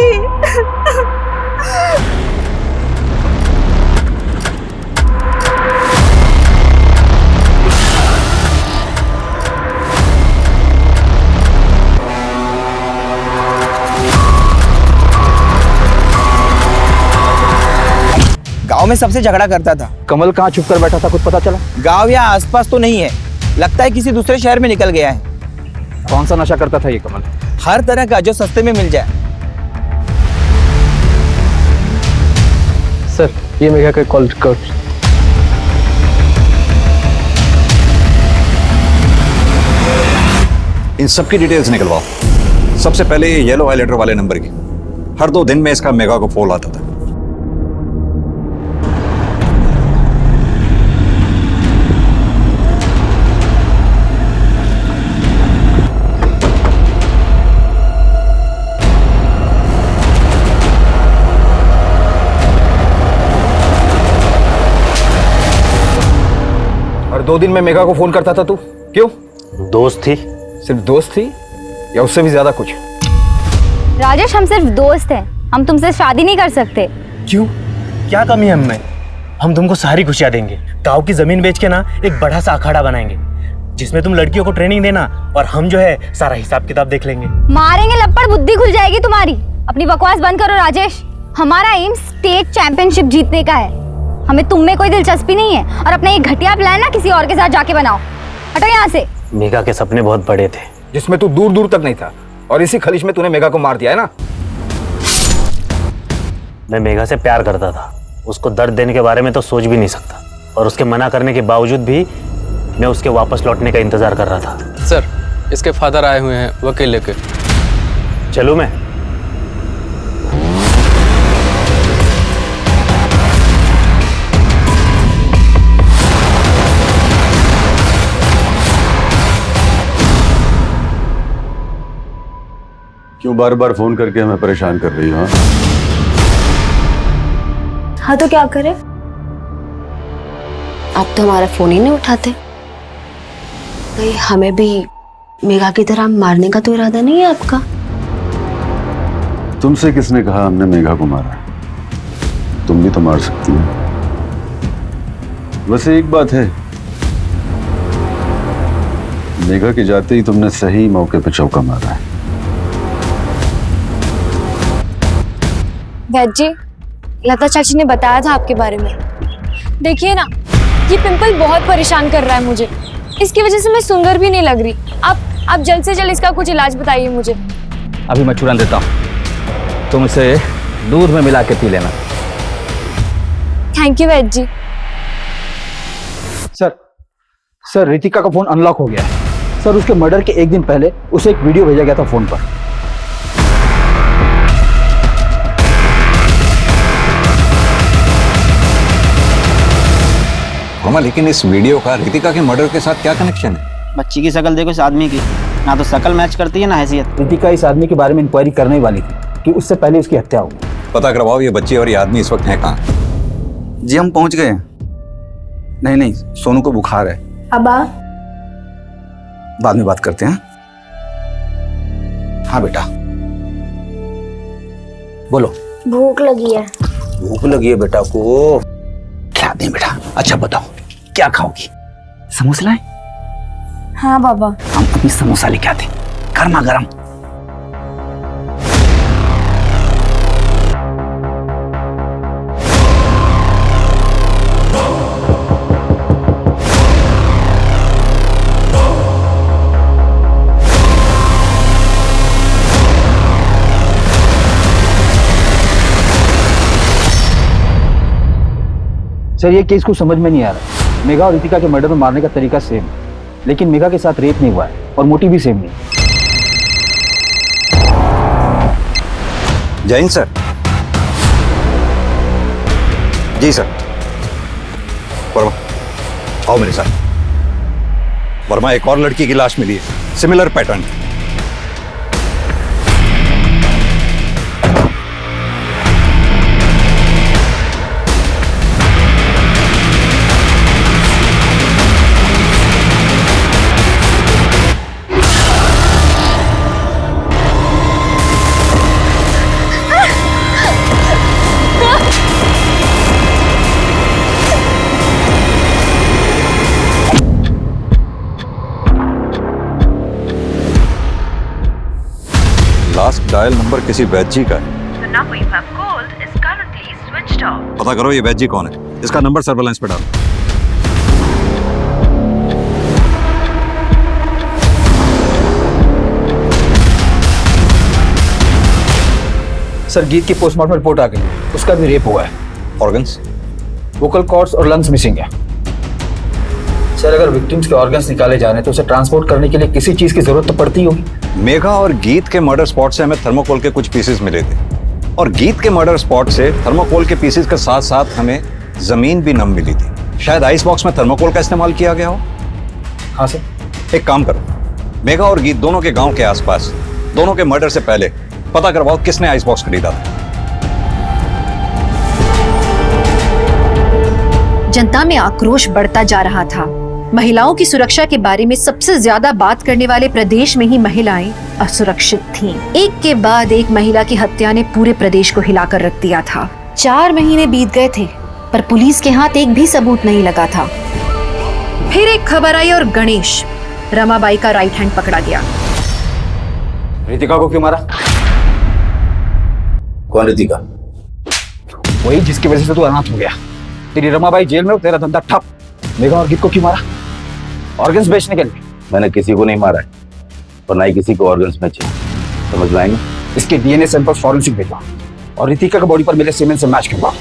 [SPEAKER 18] गांव में सबसे झगड़ा करता था।
[SPEAKER 6] कमल कहाँ छुप कर बैठा था, कुछ पता चला?
[SPEAKER 18] गांव या आसपास तो नहीं है, लगता है किसी दूसरे शहर में निकल गया है।
[SPEAKER 6] कौन सा नशा करता था ये कमल?
[SPEAKER 18] हर तरह का जो सस्ते में मिल जाए।
[SPEAKER 11] सर, ये मेघा का कॉल रिकॉर्ड।
[SPEAKER 9] इन सबकी डिटेल्स निकलवाओ। सबसे पहले ये येलो हाईलाइटर वाले नंबर की। हर 2 दिन में इसका मेगा को फोन आता था।
[SPEAKER 6] और 2 दिन में मेघा को फोन करता था तू, क्यों?
[SPEAKER 11] दोस्त थी।
[SPEAKER 6] सिर्फ दोस्त थी या उससे भी ज्यादा कुछ?
[SPEAKER 3] राजेश, हम सिर्फ दोस्त हैं, हम तुमसे शादी नहीं कर सकते।
[SPEAKER 11] क्यों? क्या कमी है हमें? हम तुमको सारी खुशियां देंगे। गांव की जमीन बेच के ना एक बड़ा सा अखाड़ा बनाएंगे जिसमें तुम लड़कियों को ट्रेनिंग देना और हम जो है सारा हिसाब किताब देख लेंगे।
[SPEAKER 3] मारेंगे लपड़, बुद्धि खुल जाएगी तुम्हारी। अपनी बकवास बंद करो राजेश। हमारा एम स्टेट चैंपियनशिप जीतने का है। हमें तुम में कोई दिलचस्पी नहीं है और अपना ये घटिया प्लान ना किसी और के साथ जाके बनाओ। हटो यहाँ से।
[SPEAKER 11] मेघा के सपने बहुत बड़े थे
[SPEAKER 6] जिसमें तू दूर दूर तक नहीं था, और इसी खलिश में तूने मेघा को मार दिया है ना।
[SPEAKER 12] मैं मेघा से प्यार करता था, उसको दर्द देने के बारे में तो सोच भी नहीं सकता, और उसके मना करने के बावजूद भी मैं उसके वापस लौटने का इंतजार कर रहा था।
[SPEAKER 22] सर, इसके फादर आए हुए हैं वकील लेके।
[SPEAKER 12] चलूं मैं?
[SPEAKER 4] क्यों बार बार फोन करके हमें परेशान कर रही हो?
[SPEAKER 10] हाँ तो क्या करें? आप तो हमारा फोन ही नहीं उठाते। कहीं हमें भी मेघा की तरह मारने का तो इरादा नहीं है आपका?
[SPEAKER 4] तुमसे किसने कहा हमने मेघा को मारा है? तुम भी तो मार सकती हो। वैसे एक बात है, मेघा के जाते ही तुमने सही मौके पे चौका मारा है।
[SPEAKER 14] वैद जी, लता चाची ने बताया था आपके बारे में। देखिए ना, ये पिंपल बहुत परेशान कर रहा है मुझे। इसकी वजह से मैं सुंदर भी नहीं लग रही। आप जल्द से जल्द इसका कुछ इलाज बताइए मुझे।
[SPEAKER 8] अभी मैं चूरन देता हूँ, तुम इसे दूध में मिला के पी लेना।
[SPEAKER 14] Thank you Vaid ji.
[SPEAKER 11] Sir Ritika का फोन अनलॉक हो गया है। सर उसके मर्डर के एक दिन पहले उसे एक वीडियो भेजा गया था फोन पर।
[SPEAKER 9] लेकिन इस वीडियो का रितिका के मर्डर के साथ क्या कनेक्शन है?
[SPEAKER 23] बच्ची की शक्ल देखो इस आदमी की, ना तो शक्ल मैच करती है ना हैसियत।
[SPEAKER 11] रितिका इस आदमी के बारे में इंक्वायरी करने वाली थी कि उससे पहले उसकी हत्या हो गई।
[SPEAKER 9] पता करवाओ ये बच्ची और ये आदमी इस वक्त है कहाँ?
[SPEAKER 18] जी हम पहुंच गए। नहीं, सोनू को बुखार है।
[SPEAKER 10] अब्बा,
[SPEAKER 18] बाद में बात करते हैं। हाँ बेटा बोलो।
[SPEAKER 10] भूख लगी है।
[SPEAKER 18] भूख लगी है बेटा को, क्या दें बेटा? अच्छा बताओ क्या खाओगी? समोसा लाए?
[SPEAKER 10] हाँ बाबा।
[SPEAKER 18] हम अपनी समोसा लेके आते, गर्मा गर्म।
[SPEAKER 11] सर ये केस को समझ में नहीं आ रहा। मेघा और रितिका के मर्डर में मारने का तरीका सेम है, लेकिन मेघा के साथ रेप नहीं हुआ है और मोटिव भी सेम नहीं।
[SPEAKER 9] जैन सर। जी सर। वर्मा आओ मेरे साथ। वर्मा, एक और लड़की की लाश मिली है, similar pattern. Last dial number किसी वैद जी का है। पता करो ये वैद जी कौन है, इसका नंबर सर्वेलेंस पे डालो।
[SPEAKER 11] सर गीत की पोस्टमार्टम रिपोर्ट आ गई है, उसका भी रेप हुआ है।
[SPEAKER 9] ऑर्गन्स?
[SPEAKER 11] वोकल कॉर्ड्स और लंग्स मिसिंग है। सर अगर विक्टिम्स के ऑर्गन्स निकाले जाने तो उसे ट्रांसपोर्ट करने के लिए किसी चीज की जरूरत तो पड़ती होगी।
[SPEAKER 9] मेघा और गीत के मर्डर स्पॉट से हमें थर्मोकोल के कुछ पीसेस मिले थे, और गीत के मर्डर स्पॉट से थर्मोकोल के पीसेस के साथ साथ हमें जमीन भी नम मिली थी। शायद आइस बॉक्स में थर्मोकोल का इस्तेमाल किया गया हो।
[SPEAKER 11] हाँ सर।
[SPEAKER 9] एक काम करो, मेघा और गीत दोनों के गांव के आसपास दोनों के मर्डर से पहले पता करवाओ किसने आइस बॉक्स खरीदा था।
[SPEAKER 15] जनता में आक्रोश बढ़ता जा रहा था। महिलाओं की सुरक्षा के बारे में सबसे ज्यादा बात करने वाले प्रदेश में ही महिलाएं असुरक्षित थीं। एक के बाद एक महिला की हत्या ने पूरे प्रदेश को हिलाकर रख दिया था। 4 महीने बीत गए थे पर पुलिस के हाथ एक भी सबूत नहीं लगा था। फिर एक खबर आई और गणेश, रमाबाई का राइट हैंड पकड़ा गया।
[SPEAKER 11] रितिका को क्यों मारा?
[SPEAKER 18] कौन रितिका?
[SPEAKER 11] वही जिसकी वजह से तू अनाथ हो गया। तेरी रमाबाई जेल में, तेरा धंधा ठप। मेघा और गीत को क्यों मारा? ऑर्गन्स बेचने के लिए।
[SPEAKER 18] मैंने किसी को नहीं मारा है और ना ही किसी को ऑर्गन्स बेचे। समझ में आएंगे?
[SPEAKER 11] इसके डीएनए सैंपल फॉरेंसिक भेजो।
[SPEAKER 6] और रितिका के बॉडी पर मिले सीमेंट से मैच करवाओ।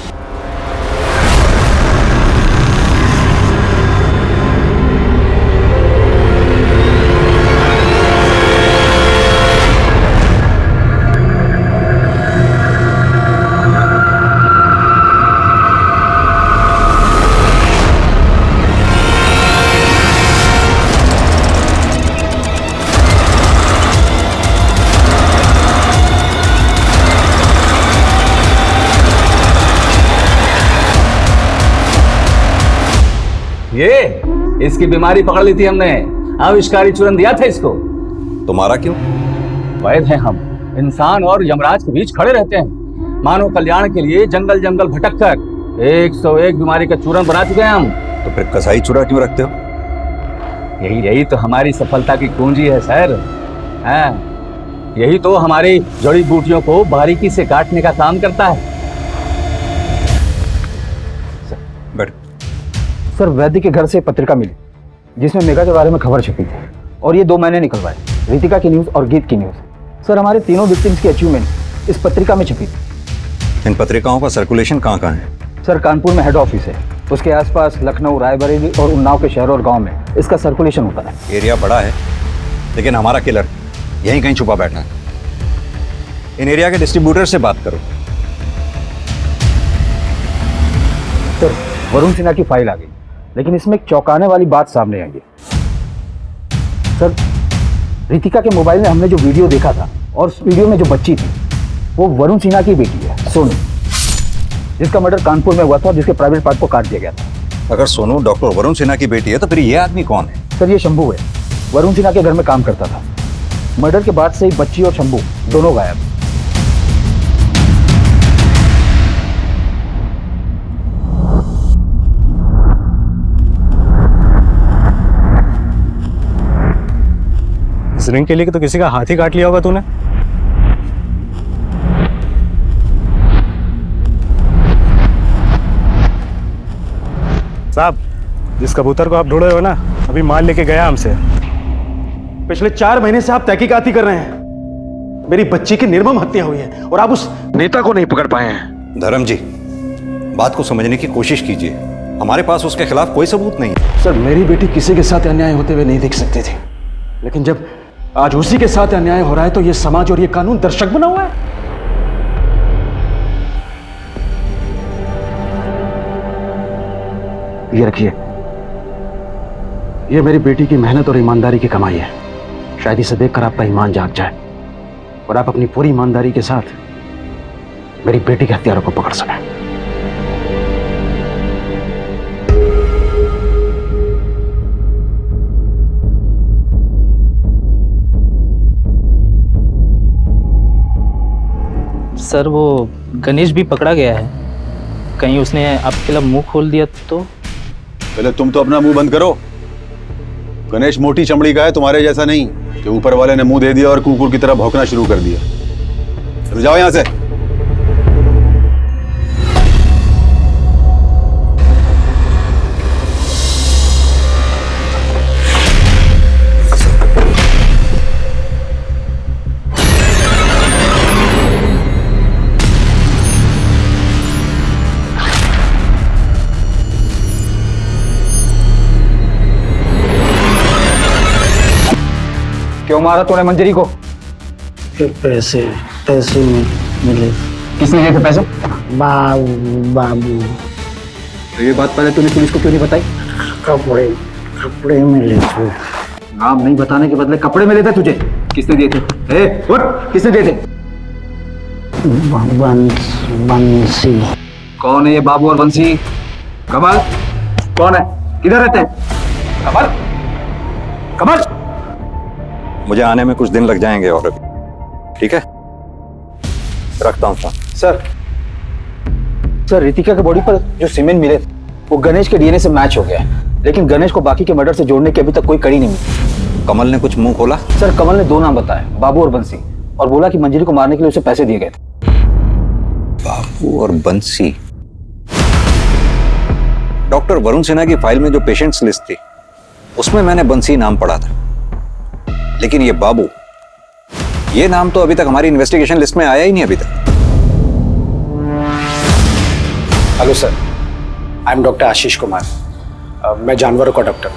[SPEAKER 8] ये इसकी बीमारी पकड़ ली थी हमने, आविष्कारी चूरन दिया था इसको।
[SPEAKER 9] तुम्हारा क्यों?
[SPEAKER 8] वैद हैं हम, इंसान और यमराज के बीच खड़े रहते हैं। मानव कल्याण के लिए जंगल जंगल भटक कर 101 बीमारी का चूरन बना चुके हैं हम।
[SPEAKER 9] तो फिर कसाई चूरा क्यों रखते हो?
[SPEAKER 8] यही तो हमारी सफलता की कुंजी है सर। हाँ, यही तो हमारी जड़ी बूटियों को बारीकी से काटने का काम करता है।
[SPEAKER 9] बैठ।
[SPEAKER 6] सर, वैद्य के घर से पत्रिका मिली जिसमें मेघा के बारे में खबर छपी थी और ये 2 महीने निकलवाए, रितिका की न्यूज़ और गीत की न्यूज़। सर, हमारे तीनों विक्टिम्स की अचीवमेंट इस पत्रिका में छपी थी।
[SPEAKER 9] इन पत्रिकाओं का सर्कुलेशन कहाँ कहाँ है?
[SPEAKER 6] सर, कानपुर में हेड ऑफिस है, उसके आसपास लखनऊ, रायबरेली और उन्नाव के शहर और गांव में इसका सर्कुलेशन होता है।
[SPEAKER 9] एरिया बड़ा है, लेकिन हमारा किलर यहीं कहीं छुपा बैठा है। इन एरिया के डिस्ट्रीब्यूटर से बात करो।
[SPEAKER 6] सर, वरुण सिन्हा की फाइल आ गई, लेकिन इसमें एक चौंकाने वाली बात सामने आई है। सर, रितिका के मोबाइल में हमने जो वीडियो देखा था और उस वीडियो में जो बच्ची थी वो वरुण सिन्हा की बेटी है, सोनू, जिसका मर्डर कानपुर में हुआ था और जिसके प्राइवेट पार्ट को काट दिया गया था।
[SPEAKER 9] अगर सोनू डॉक्टर वरुण सिन्हा की बेटी है तो फिर ये आदमी कौन है?
[SPEAKER 6] सर, ये शंभू है, वरुण सिन्हा के घर में काम करता था। मर्डर के बाद से ही बच्ची और शंभू दोनों गायब।
[SPEAKER 12] इस रिंग के लिए तो किसी का हाथ ही काट लिया होगा तूने। साहब, जिस कबूतर को आप ढूंढ रहे हो ना, अभी माल लेके गया हमसे।
[SPEAKER 1] पिछले 4 महीने से आप तहकीकात ही कर रहे हैं। मेरी बच्ची की निर्मम हत्या हुई है और आप उस नेता को नहीं पकड़ पाए हैं।
[SPEAKER 9] धर्म जी, बात को समझने की कोशिश कीजिए। हमारे पास उसके खिलाफ कोई सबूत नहीं है।
[SPEAKER 6] सर, मेरी बेटी किसी के साथ अन्याय होते हुए नहीं देख सकती थी, लेकिन जब आज उसी के साथ अन्याय हो रहा है तो ये समाज और ये कानून दर्शक बना हुआ है। ये रखिए, ये मेरी बेटी की मेहनत और ईमानदारी की कमाई है। शायद इसे देखकर आपका ईमान जाग जाए और आप अपनी पूरी ईमानदारी के साथ मेरी बेटी के हत्यारों को पकड़ सकें।
[SPEAKER 11] सर, वो गणेश भी पकड़ा गया है। कहीं उसने आपके लिए मुंह खोल दिया तो?
[SPEAKER 4] पहले तुम तो अपना मुंह बंद करो। गणेश मोटी चमड़ी का है, तुम्हारे जैसा नहीं कि ऊपर वाले ने मुंह दे दिया और कुकुर की तरह भौंकना शुरू कर दिया। चलो जाओ यहां से।
[SPEAKER 6] क्यों मारा तूने मंजरी को?
[SPEAKER 11] पैसे मिले।
[SPEAKER 6] किसने दिए थे पैसे?
[SPEAKER 11] बाबू।
[SPEAKER 6] तो ये बात पहले तूने पुलिस को क्यों नहीं बताई?
[SPEAKER 11] कपड़े मिले थे।
[SPEAKER 6] नाम नहीं बताने के बदले कपड़े मिले थे तुझे? किसने दिए थे? उठ, किसने दिए थे?
[SPEAKER 11] बंसी।
[SPEAKER 6] कौन है ये बाबू और बंसी? कमल कौन है? किधर रहते हैं? कमल, कमल।
[SPEAKER 9] मुझे आने में कुछ दिन लग जाएंगे और ठीक है, रखता हूँ।
[SPEAKER 6] सर, रितिका के बॉडी पर जो सीमेंट मिले वो गणेश के डीएनए से मैच हो गया है, लेकिन गणेश को बाकी के मर्डर से जोड़ने की अभी तक कोई कड़ी नहीं मिली।
[SPEAKER 9] कमल ने कुछ मुंह खोला?
[SPEAKER 6] सर, कमल ने 2 नाम बताए, बाबू और बंसी, और बोला कि मंजरी को मारने के लिए उसे पैसे दिए गए थे।
[SPEAKER 9] बाबू और बंसी। डॉक्टर वरुण सिन्हा की फाइल में जो पेशेंट्स लिस्ट थी उसमें मैंने बंसी नाम पढ़ा था, लेकिन ये बाबू, ये नाम तो अभी तक हमारी इन्वेस्टिगेशन लिस्ट में आया ही नहीं अभी तक।
[SPEAKER 6] Hello sir, I am doctor Ashish Kumar. मैं जानवरों का डॉक्टर।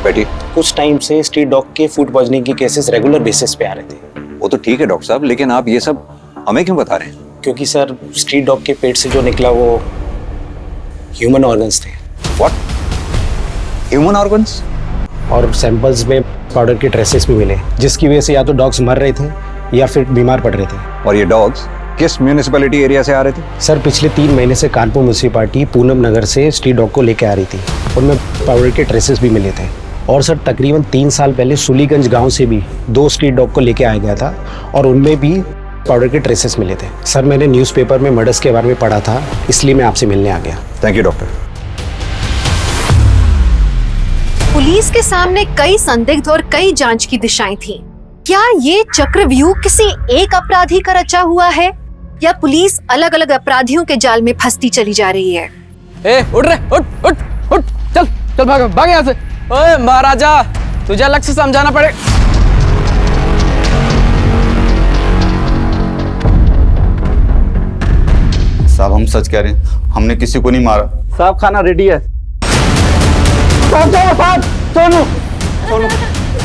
[SPEAKER 9] बैठिए।
[SPEAKER 6] कुछ टाइम से स्ट्रीट डॉग के फूड पॉइजनिंग के केसेस रेगुलर बेसिस पे आ रहे थे।
[SPEAKER 9] वो तो ठीक है डॉक्टर साहब, लेकिन आप ये सब हमें क्यों बता रहे हैं?
[SPEAKER 6] क्योंकि सर स्ट्रीट डॉग के पेट से जो निकला वो ह्यूमन ऑर्गन्स थे।
[SPEAKER 9] व्हाट? Human organs?
[SPEAKER 6] और सैंपल्स में पाउडर के ट्रेसेस भी मिले, जिसकी वजह से या तो डॉग्स मर रहे थे या फिर बीमार पड़ रहे थे।
[SPEAKER 9] और ये डॉग्स किस म्यूनिसिपैलिटी एरिया से आ रहे थे?
[SPEAKER 6] सर पिछले 3 महीने से कानपुर म्यूनिसिपैलिटी पूनम नगर से स्ट्रीट डॉग को लेकर आ रही थी। उनमें पाउडर के ट्रेसेस भी मिले थे। और सर तकरीबन 3 साल पहले सुलीगंज गांव से भी 2 स्ट्रीट डॉग को लेकर आया गया था और उनमें भी पाउडर के ट्रेसेस मिले थे। सर मैंने न्यूज़पेपर में मर्डर्स के बारे में पढ़ा था, इसलिए मैं आपसे मिलने आ गया।
[SPEAKER 9] Thank you doctor.
[SPEAKER 15] पुलिस के सामने कई संदिग्ध और कई जांच की दिशाएं थीं। क्या ये चक्रव्यूह किसी एक अपराधी का रचा हुआ है या पुलिस अलग अलग अपराधियों के जाल में फंसती चली जा रही है?
[SPEAKER 22] ए उठ रे, उठ उठ उठ, चल चल भाग भाग यहाँ से। ओए महाराजा, तुझे अलग से समझाना पड़े।
[SPEAKER 4] साहब हम सच कह रहे हैं, हमने किसी को नहीं मारा।
[SPEAKER 8] साहब खाना रेडी है।
[SPEAKER 4] सोनू सोनू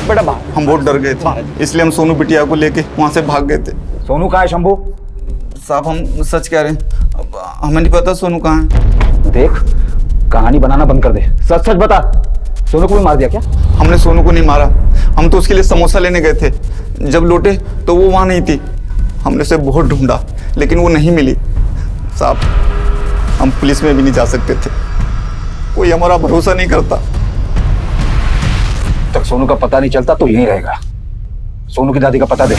[SPEAKER 4] बेटा भाग। हम बहुत डर गए थे, इसलिए हम सोनू बिटिया को लेके वहां से भाग गए थे।
[SPEAKER 8] सोनू कहाँ है शंभू?
[SPEAKER 4] साहब हम सच कह रहे हैं, अब हमें नहीं पता सोनू कहाँ है।
[SPEAKER 8] देख, कहानी बनाना बंद कर दे, सच सच बता, सोनू को भी मार दिया क्या?
[SPEAKER 4] हमने सोनू को नहीं मारा, हम तो उसके लिए समोसा लेने गए थे। जब लौटे तो वो वहाँ नहीं थी। हमने उसे बहुत ढूंढा लेकिन वो नहीं मिली। साहब हम पुलिस में भी नहीं जा सकते थे, कोई हमारा भरोसा नहीं करता।
[SPEAKER 8] तक सोनू का पता नहीं चलता तो यहीं रहेगा। सोनू की दादी का पता दे।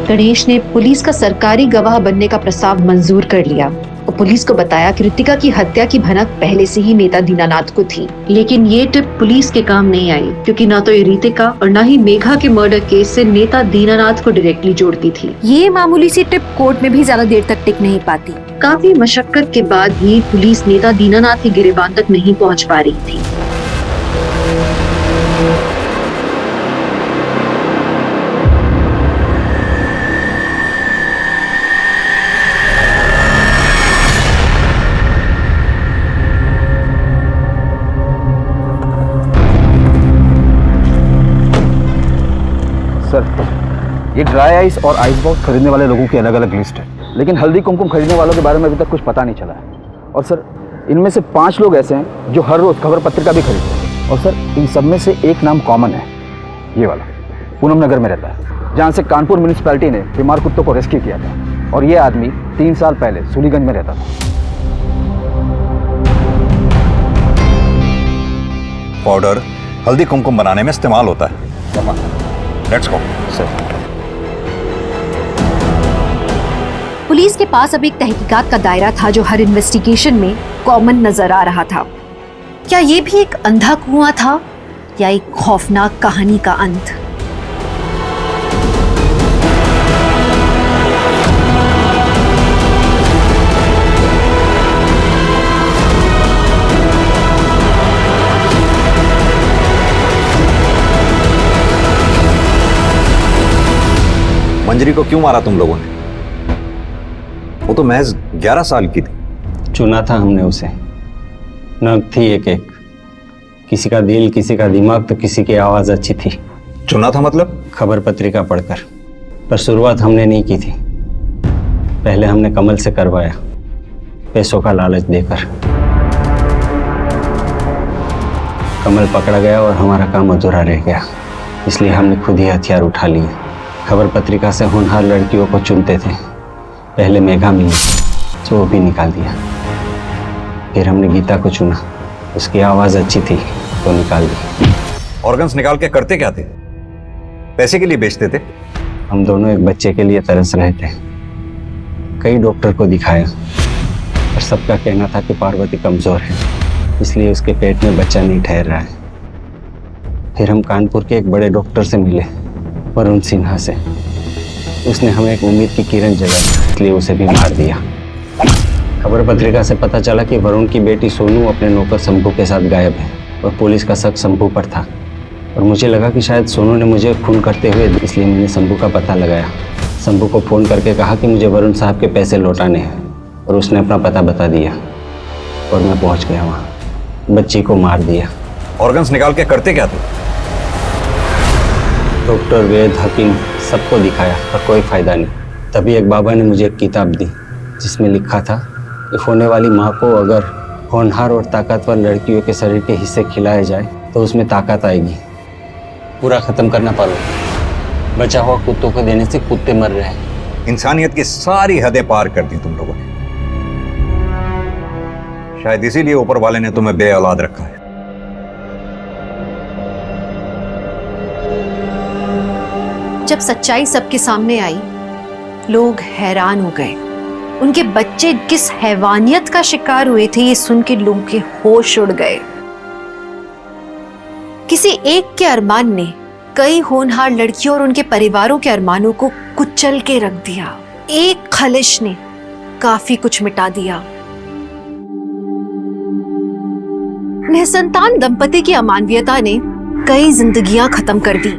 [SPEAKER 15] गणेश ने पुलिस का सरकारी गवाह बनने का प्रस्ताव मंजूर कर लिया और पुलिस को बताया कि रितिका की हत्या की भनक पहले से ही नेता दीनानाथ को थी। लेकिन ये टिप पुलिस के काम नहीं आई, क्योंकि ना तो ये रितिका और ना ही मेघा के मर्डर केस से नेता दीनानाथ को डायरेक्टली जोड़ती थी। ये मामूली सी टिप कोर्ट में भी ज्यादा देर तक टिक नहीं पाती। काफी मशक्कत के बाद भी पुलिस नेता दीनानाथ के गिरबान तक नहीं पहुँच पा रही थी।
[SPEAKER 8] ये ड्राई आइस और आइस बॉक्स खरीदने वाले लोगों की अलग अलग लिस्ट है, लेकिन हल्दी कुमकुम खरीदने वालों के बारे में अभी तक कुछ पता नहीं चला है। और सर इनमें से 5 लोग ऐसे हैं जो हर रोज खबर पत्रिका भी खरीदते हैं। और सर इन सब में से एक नाम कॉमन है, ये वाला पूनम नगर में रहता है, जहाँ से कानपुर म्यूनिसिपैलिटी ने बीमार कुत्तों को रेस्क्यू किया था। और ये आदमी 3 साल पहले सुलीगंज में रहता था।
[SPEAKER 9] पाउडर हल्दी कुमकुम बनाने में इस्तेमाल होता है। Let's go sir.
[SPEAKER 15] पुलिस के पास अब एक तहकीकात का दायरा था जो हर इन्वेस्टिगेशन में कॉमन नजर आ रहा था। क्या ये भी एक अंधा कुआं था या एक खौफनाक कहानी का अंत?
[SPEAKER 9] मंजरी को क्यों मारा तुम लोगों ने? वो तो महज 11 साल की थी।
[SPEAKER 2] चुना था हमने उसे, नग थी एक एक, किसी का दिल, किसी का दिमाग तो किसी की आवाज अच्छी थी।
[SPEAKER 9] चुना था मतलब?
[SPEAKER 2] खबर पत्रिका पढ़कर। पर शुरुआत हमने नहीं की थी, पहले हमने कमल से करवाया, पैसों का लालच देकर। कमल पकड़ा गया और हमारा काम अधूरा रह गया, इसलिए हमने खुद ही हथियार उठा लिए। खबर पत्रिका से होनहार लड़कियों को चुनते थे। पहले मेघा मिली तो वो भी निकाल दिया। फिर हमने गीता को चुना, उसकी आवाज़ अच्छी थी तो निकाल दी।
[SPEAKER 9] ऑर्गन्स निकाल के करते क्या थे? पैसे के लिए बेचते थे?
[SPEAKER 2] हम दोनों एक बच्चे के लिए तरस रहे थे। कई डॉक्टर को दिखाया और सबका कहना था कि पार्वती कमज़ोर है, इसलिए उसके पेट में बच्चा नहीं ठहर रहा है। फिर हम कानपुर के एक बड़े डॉक्टर से मिले, वरुण सिन्हा से। उसने हमें एक उम्मीद की किरण जगाई, इसलिए उसे भी मार दिया। खबर पत्रिका से पता चला कि वरुण की बेटी सोनू अपने नौकर शंभू के साथ गायब है और पुलिस का शक शंभू पर था। और मुझे लगा कि शायद सोनू ने मुझे खून करते हुए, इसलिए मैंने शंभू का पता लगाया। शंभू को फ़ोन करके कहा कि मुझे वरुण साहब के पैसे लौटाने हैं और उसने अपना पता बता दिया और मैं पहुंच गया वहाँ। बच्ची को मार दिया।
[SPEAKER 9] ऑर्गन्स निकाल के करते क्या थे?
[SPEAKER 2] डॉक्टर, वैद्य, हकीम सबको दिखाया पर कोई फ़ायदा नहीं। तभी एक बाबा ने मुझे एक किताब दी जिसमें लिखा था कि होने वाली माँ को अगर होनहार और ताकतवर लड़कियों के शरीर के हिस्से खिलाए जाए तो उसमें ताकत आएगी। पूरा ख़त्म करना पड़ेगा। बचा हुआ कुत्तों को देने से कुत्ते मर रहे हैं।
[SPEAKER 9] इंसानियत की सारी हदें पार कर दी तुम लोगों ने। शायद इसीलिए ऊपर वाले ने तुम्हें बे औलाद रखा है।
[SPEAKER 15] जब सच्चाई सबके सामने आई, लोग हैरान हो गए। उनके बच्चे किस हैवानियत का शिकार हुए थे ये सुन के लोगों के होश उड़ गए। किसी एक के अरमान ने कई होनहार लड़कियों और उनके परिवारों के अरमानों को कुचल के रख दिया। एक खलिश ने काफी कुछ मिटा दिया। निसंतान दंपति की अमानवीयता ने कई जिंदगियां खत्म कर दी।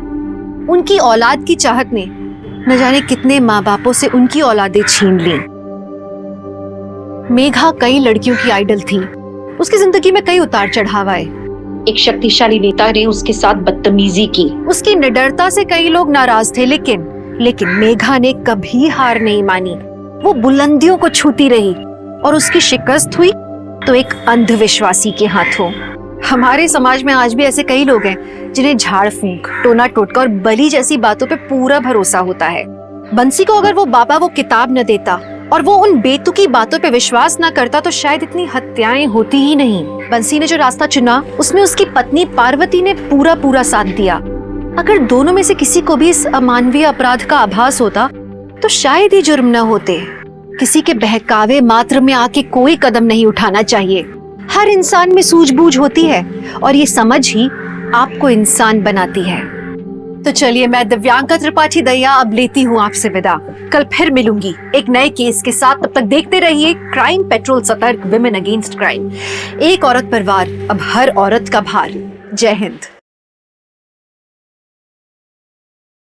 [SPEAKER 15] उनकी औलाद की चाहत ने न जाने कितने माँ बापों से उनकी औलादें छीन ली। मेघा कई लड़कियों की आइडल थी। उसकी जिंदगी में कई उतार चढ़ाव आए। एक शक्तिशाली नेता ने उसके साथ बदतमीजी की। उसकी निडरता से कई लोग नाराज थे, लेकिन मेघा ने कभी हार नहीं मानी। वो बुलंदियों को छूती रही और उसकी शिकस्त हुई तो एक अंधविश्वासी के हाथों। हमारे समाज में आज भी ऐसे कई लोग हैं जिन्हें झाड़ फूंक, टोना टोटका और बलि जैसी बातों पे पूरा भरोसा होता है। बंसी को अगर वो बाबा वो किताब न देता और वो उन बेतुकी बातों पे विश्वास न करता तो शायद इतनी हत्याएं होती ही नहीं। बंसी ने जो रास्ता चुना उसमें उसकी पत्नी पार्वती ने पूरा साथ दिया। अगर दोनों में से किसी को भी इस अमानवीय अपराध का आभास होता तो शायद ही जुर्म न होते। किसी के बहकावे मात्र में आके कोई कदम नहीं उठाना चाहिए। हर इंसान में सूझबूझ होती है और ये समझ ही आपको इंसान बनाती है। तो चलिए, मैं दिव्यांका त्रिपाठी दहिया अब लेती हूँ आपसे विदा। कल फिर मिलूंगी एक नए केस के साथ। तब तक देखते रहिए क्राइम पेट्रोल, सतर्क, विमेन अगेंस्ट क्राइम। एक औरत पर वार, अब हर औरत का भार। जय हिंद।